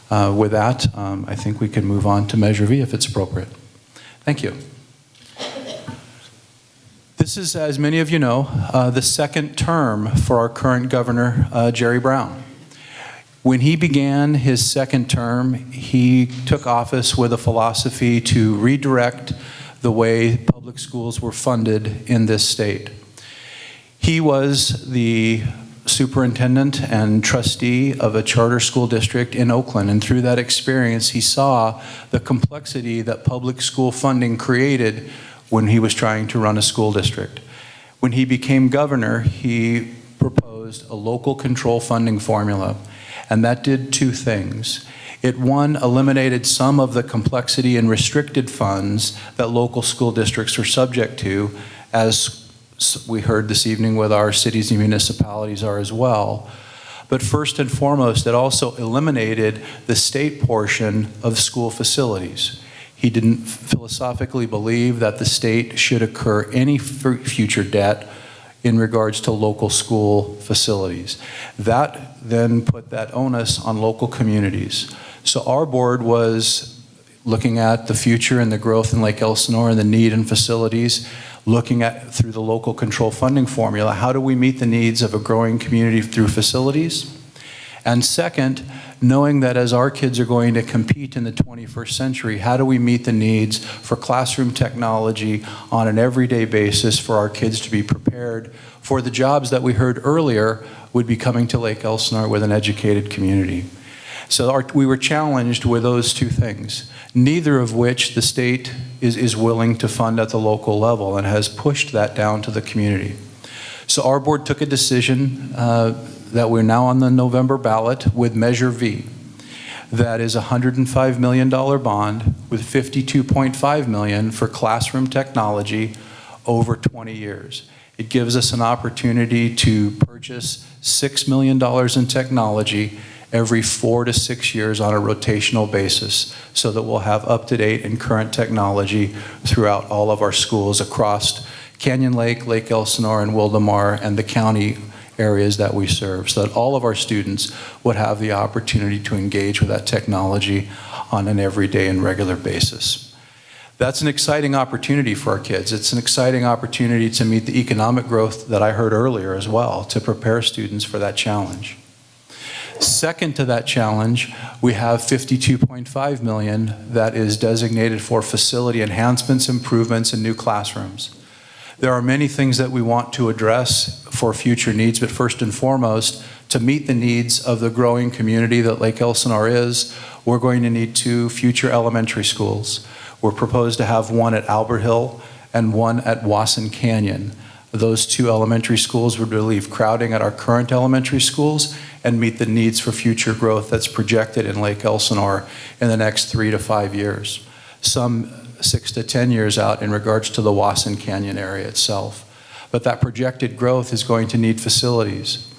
With that, I think we can move on to Measure V if it's appropriate. Thank you. This is, as many of you know, the second term for our current governor, Jerry Brown. When he began his second term, he took office with a philosophy to redirect the way public schools were funded in this state. He was the superintendent and trustee of a charter school district in Oakland, and through that experience, he saw the complexity that public school funding created when he was trying to run a school district. When he became governor, he proposed a local control funding formula, and that did two things. It, one, eliminated some of the complexity and restricted funds that local school districts are subject to, as we heard this evening with our cities and municipalities are as well. But first and foremost, it also eliminated the state portion of school facilities. He didn't philosophically believe that the state should incur any future debt in regards to local school facilities. That then put that onus on local communities. So our board was looking at the future and the growth in Lake Elsinore and the need in facilities, looking at, through the local control funding formula, how do we meet the needs of a growing community through facilities? And second, knowing that as our kids are going to compete in the 21st century, how do we meet the needs for classroom technology on an everyday basis for our kids to be prepared for the jobs that we heard earlier would be coming to Lake Elsinore with an educated community. So we were challenged with those two things, neither of which the state is willing to fund at the local level and has pushed that down to the community. So our board took a decision that we're now on the November ballot with Measure V. That is a $105 million bond with $52.5 million for classroom technology over 20 years. It gives us an opportunity to purchase $6 million in technology every 4 to 6 years on a rotational basis, so that we'll have up-to-date and current technology throughout all of our schools across Canyon Lake, Lake Elsinore, and Wildomar, and the county areas that we serve, so that all of our students would have the opportunity to engage with that technology on an everyday and regular basis. That's an exciting opportunity for our kids. It's an exciting opportunity to meet the economic growth that I heard earlier as well, to prepare students for that challenge. Second to that challenge, we have $52.5 million that is designated for facility enhancements, improvements, and new classrooms. There are many things that we want to address for future needs, but first and foremost, to meet the needs of the growing community that Lake Elsinore is, we're going to need 2 future elementary schools. We're proposed to have one at Albert Hill and one at Wasson Canyon. Those 2 elementary schools would relieve crowding at our current elementary schools and meet the needs for future growth that's projected in Lake Elsinore in the next 3 to 5 years. Some 6 to 10 years out in regards to the Wasson Canyon area itself. But that projected growth is going to need facilities.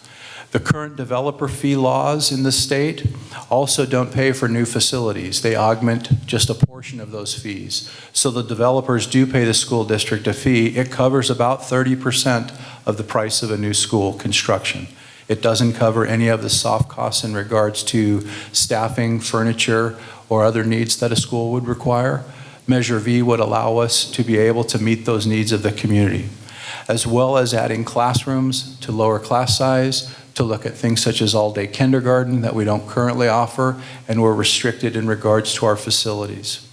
The current developer fee laws in the state also don't pay for new facilities. They augment just a portion of those fees. So the developers do pay the school district a fee. It covers about 30% of the price of a new school construction. It doesn't cover any of the soft costs in regards to staffing, furniture, or other needs that a school would require. Measure V would allow us to be able to meet those needs of the community, as well as adding classrooms to lower class size, to look at things such as all-day kindergarten that we don't currently offer, and we're restricted in regards to our facilities.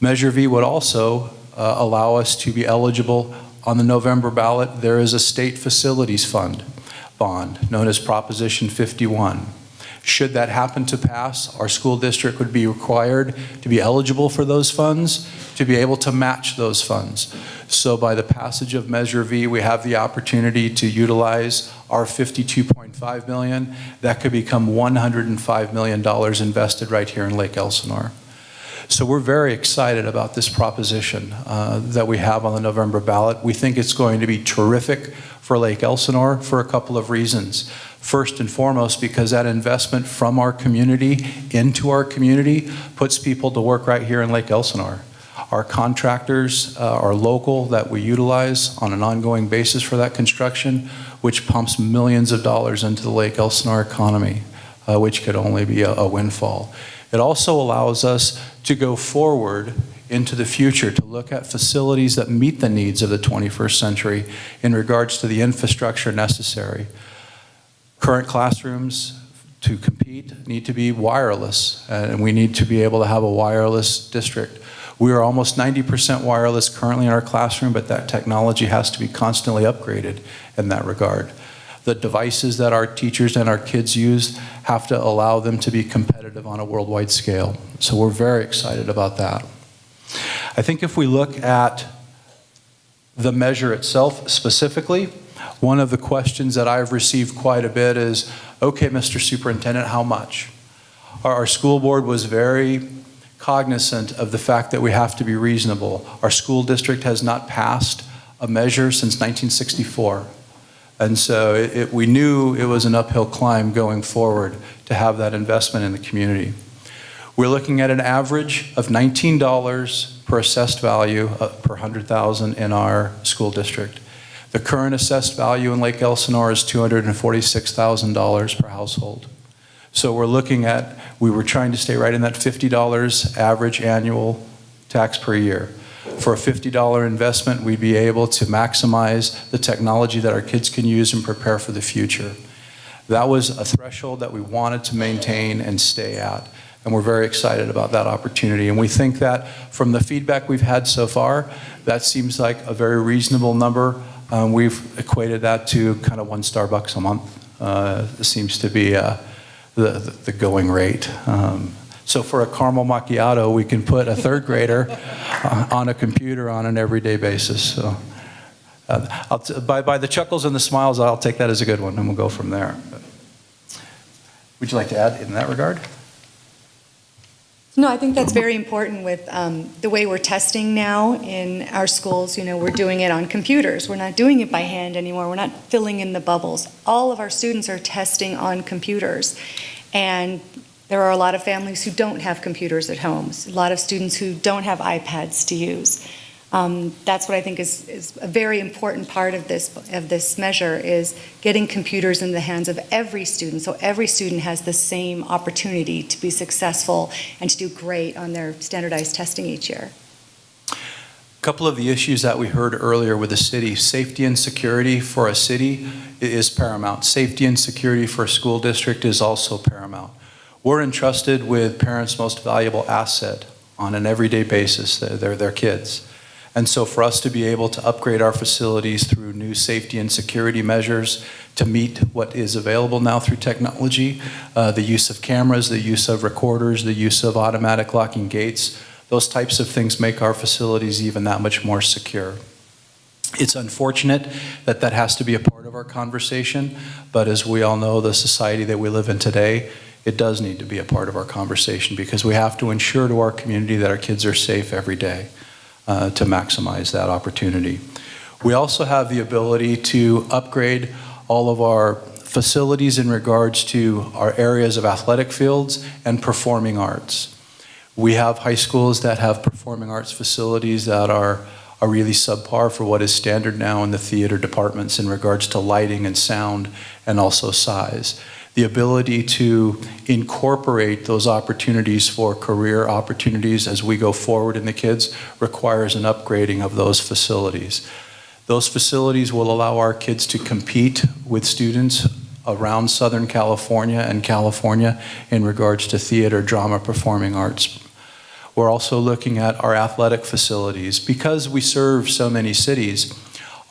Measure V would also allow us to be eligible on the November ballot. There is a state facilities fund bond known as Proposition 51. Should that happen to pass, our school district would be required to be eligible for those funds, to be able to match those funds. So by the passage of Measure V, we have the opportunity to utilize our $52.5 million. That could become $105 million invested right here in Lake Elsinore. So we're very excited about this proposition that we have on the November ballot. We think it's going to be terrific for Lake Elsinore for a couple of reasons. First and foremost, because that investment from our community into our community puts people to work right here in Lake Elsinore. Our contractors are local that we utilize on an ongoing basis for that construction, which pumps millions of dollars into the Lake Elsinore economy. which could only be a windfall. It also allows us to go forward into the future to look at facilities that meet the needs of the 21st century in regards to the infrastructure necessary. Current classrooms to compete need to be wireless, and we need to be able to have a wireless district. We are almost 90% wireless currently in our classroom, but that technology has to be constantly upgraded in that regard. The devices that our teachers and our kids use have to allow them to be competitive on a worldwide scale. So we're very excited about that. I think if we look at the measure itself specifically, one of the questions that I've received quite a bit is, okay, Mr. Superintendent, how much? Our school board was very cognizant of the fact that we have to be reasonable. Our school district has not passed a measure since 1964. And so we knew it was an uphill climb going forward to have that investment in the community. We're looking at an average of $19 per assessed value per 100,000 in our school district. The current assessed value in Lake Elsinore is $246,000 per household. So we're looking at, we were trying to stay right in that $50 average annual tax per year. For a $50 investment, we'd be able to maximize the technology that our kids can use and prepare for the future. That was a threshold that we wanted to maintain and stay at. And we're very excited about that opportunity. And we think that from the feedback we've had so far, that seems like a very reasonable number. We've equated that to kind of $1 Starbucks a month. It seems to be the going rate. So for a caramel macchiato, we can put a third grader on a computer on an everyday basis. So by the chuckles and the smiles, I'll take that as a good one, and we'll go from there. Would you like to add in that regard? No, I think that's very important with the way we're testing now in our schools. You know, we're doing it on computers. We're not doing it by hand anymore. We're not filling in the bubbles. All of our students are testing on computers. And there are a lot of families who don't have computers at home, a lot of students who don't have iPads to use. That's what I think is a very important part of this measure, is getting computers in the hands of every student, so every student has the same opportunity to be successful and to do great on their standardized testing each year. A couple of the issues that we heard earlier with the city, safety and security for a city is paramount. Safety and security for a school district is also paramount. We're entrusted with parents' most valuable asset on an everyday basis, their kids. And so for us to be able to upgrade our facilities through new safety and security measures to meet what is available now through technology, the use of cameras, the use of recorders, the use of automatic locking gates, those types of things make our facilities even that much more secure. It's unfortunate that that has to be a part of our conversation, but as we all know, the society that we live in today, it does need to be a part of our conversation, because we have to ensure to our community that our kids are safe every day to maximize that opportunity. We also have the ability to upgrade all of our facilities in regards to our areas of athletic fields and performing arts. We have high schools that have performing arts facilities that are really subpar for what is standard now in the theater departments in regards to lighting and sound and also size. The ability to incorporate those opportunities for career opportunities as we go forward in the kids requires an upgrading of those facilities. Those facilities will allow our kids to compete with students around Southern California and California in regards to theater, drama, performing arts. We're also looking at our athletic facilities. Because we serve so many cities,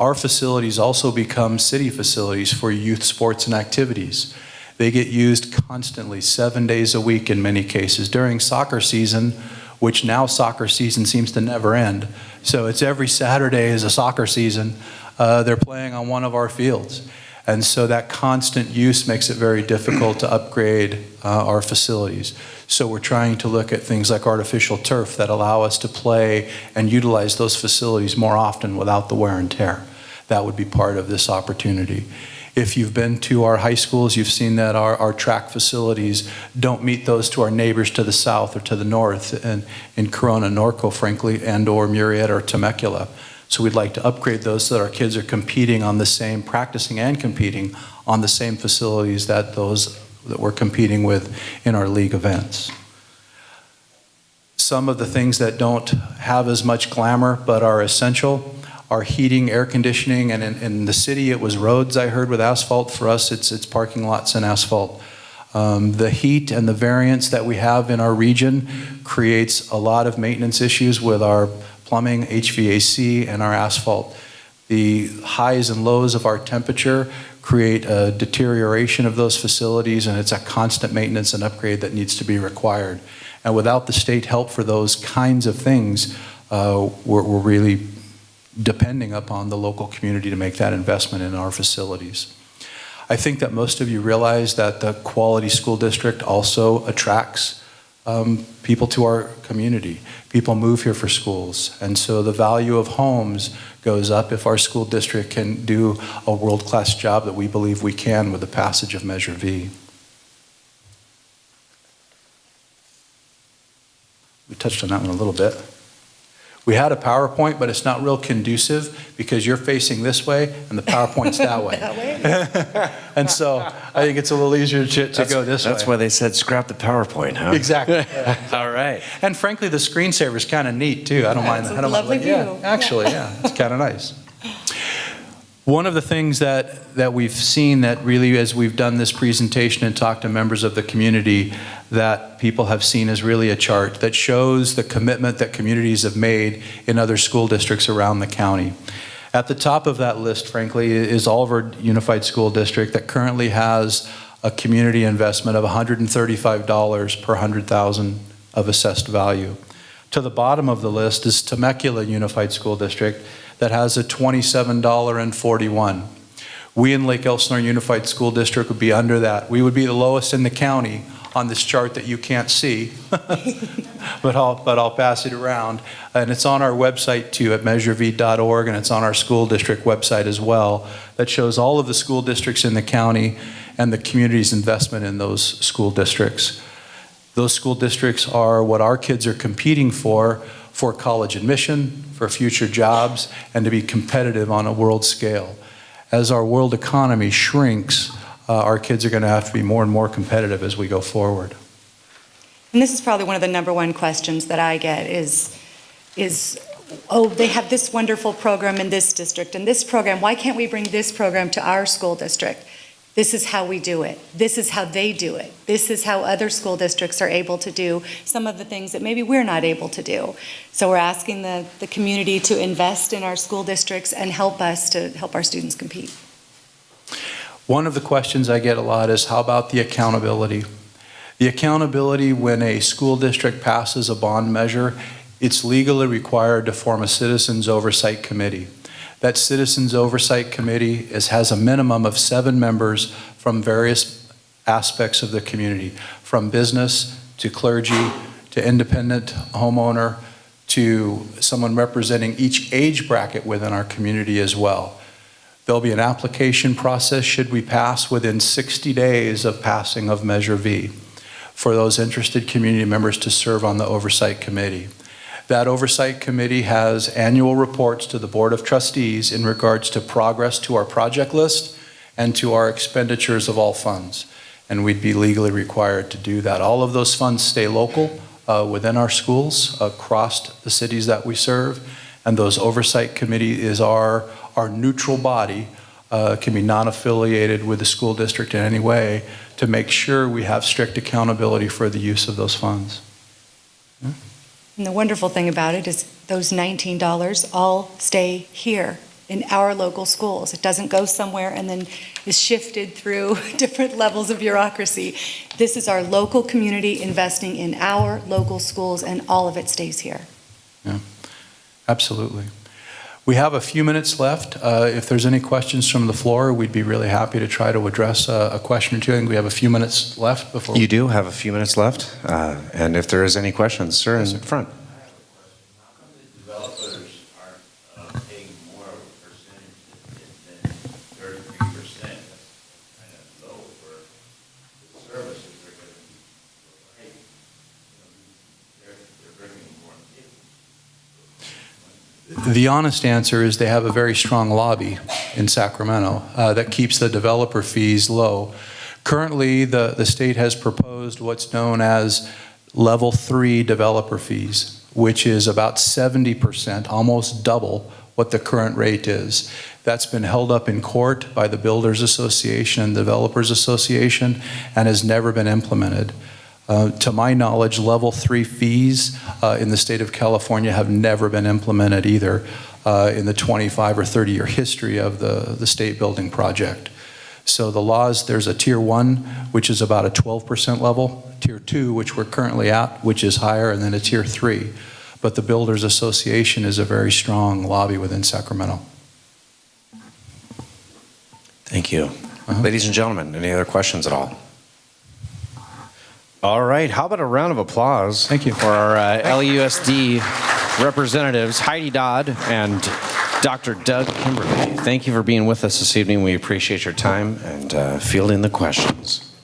our facilities also become city facilities for youth sports and activities. They get used constantly, 7 days a week in many cases. During soccer season, which now soccer season seems to never end, so it's every Saturday is a soccer season, they're playing on one of our fields. And so that constant use makes it very difficult to upgrade our facilities. So we're trying to look at things like artificial turf that allow us to play and utilize those facilities more often without the wear and tear. That would be part of this opportunity. If you've been to our high schools, you've seen that our track facilities don't meet those to our neighbors to the south or to the north, and in Corona, Norco, frankly, and or Murrieta or Temecula. So we'd like to upgrade those so that our kids are competing on the same, practicing and competing on the same facilities that those that we're competing with in our league events. Some of the things that don't have as much glamour but are essential are heating, air conditioning, and in the city it was roads, I heard, with asphalt. For us, it's parking lots and asphalt. The heat and the variance that we have in our region creates a lot of maintenance issues with our plumbing, HVAC, and our asphalt. The highs and lows of our temperature create a deterioration of those facilities, and it's a constant maintenance and upgrade that needs to be required. And without the state help for those kinds of things, we're really depending upon the local community to make that investment in our facilities. I think that most of you realize that the quality school district also attracts people to our community. People move here for schools, and so the value of homes goes up if our school district can do a world-class job that we believe we can with the passage of Measure V. We touched on that one a little bit. We had a PowerPoint, but it's not real conducive because you're facing this way and the PowerPoint's that way. That way? And so I think it's a little easier to go this way. That's why they said scrap the PowerPoint, huh? Exactly. All right. And frankly, the screensaver is kind of neat too. I don't mind. It's I a don't lovely mind. Yeah, view. actually, yeah, it's kind of nice. One of the things that we've seen that really, as we've done this presentation and talked to members of the community, that people have seen is really a chart that shows the commitment that communities have made in other school districts around the county. At the top of that list, frankly, is Oliver Unified School District that currently has a community investment of $135 per 100,000 of assessed value. To the bottom of the list is Temecula Unified School District that has a $27.41. We in Lake Elsinore Unified School District would be under that. We would be the lowest in the county on this chart that you can't see, but I'll pass it around. And it's on our website too at measurev.org, and it's on our school district website as well, that shows all of the school districts in the county and the community's investment in those school districts. Those school districts are what our kids are competing for college admission, for future jobs, and to be competitive on a world scale. As our world economy shrinks, our kids are going to have to be more and more competitive as we go forward. And this is probably one of the number one questions that I get is, oh, they have this wonderful program in this district and this program. Why can't we bring this program to our school district? This is how we do it. This is how they do it. This is how other school districts are able to do some of the things that maybe we're not able to do. So we're asking the community to invest in our school districts and help us to help our students compete. One of the questions I get a lot is, how about the accountability? The accountability when a school district passes a bond measure, it's legally required to form a citizens oversight committee. That Citizens Oversight Committee has a minimum of 7 members from various aspects of the community, from business to clergy to independent homeowner to someone representing each age bracket within our community as well. There'll be an application process should we pass within 60 days of passing of Measure V for those interested community members to serve on the Oversight Committee. That Oversight Committee has annual reports to the Board of Trustees in regards to progress to our project list and to our expenditures of all funds. And we'd be legally required to do that. All of those funds stay local within our schools across the cities that we serve. And those Oversight Committee is our neutral body, can be non-affiliated with the school district in any way, to make sure we have strict accountability for the use of those funds. Yeah. And the wonderful thing about it is those $19 all stay here in our local schools. It doesn't go somewhere and then is shifted through different levels of bureaucracy. This is our local community investing in our local schools, and all of it stays here. Yeah, absolutely. We have a few minutes left. If there's any questions from the floor, we'd be really happy to try to address a question or two. I think we have a few minutes left before. You do have a few minutes left, and if there is any questions, sir, in front. The honest answer is they have a very strong lobby in Sacramento that keeps the developer fees low. Currently, the state has proposed what's known as Level 3 developer fees, which is about 70%, almost double what the current rate is. That's been held up in court by the Builders Association and Developers Association and has never been implemented. To my knowledge, Level 3 fees in the state of California have never been implemented either in the 25 or 30-year history of the state building project. So the laws, there's a Tier 1, which is about a 12% level, Tier 2, which we're currently at, which is higher, and then a Tier 3. But the Builders Association is a very strong lobby within Sacramento. Thank you. Ladies and gentlemen, any other questions at all? All right, how about a round of applause Thank you. for our LEUSD representatives, Heidi Dodd and Dr. Doug Kimberly. Thank you for being with us this evening. We appreciate your time and fielding the questions.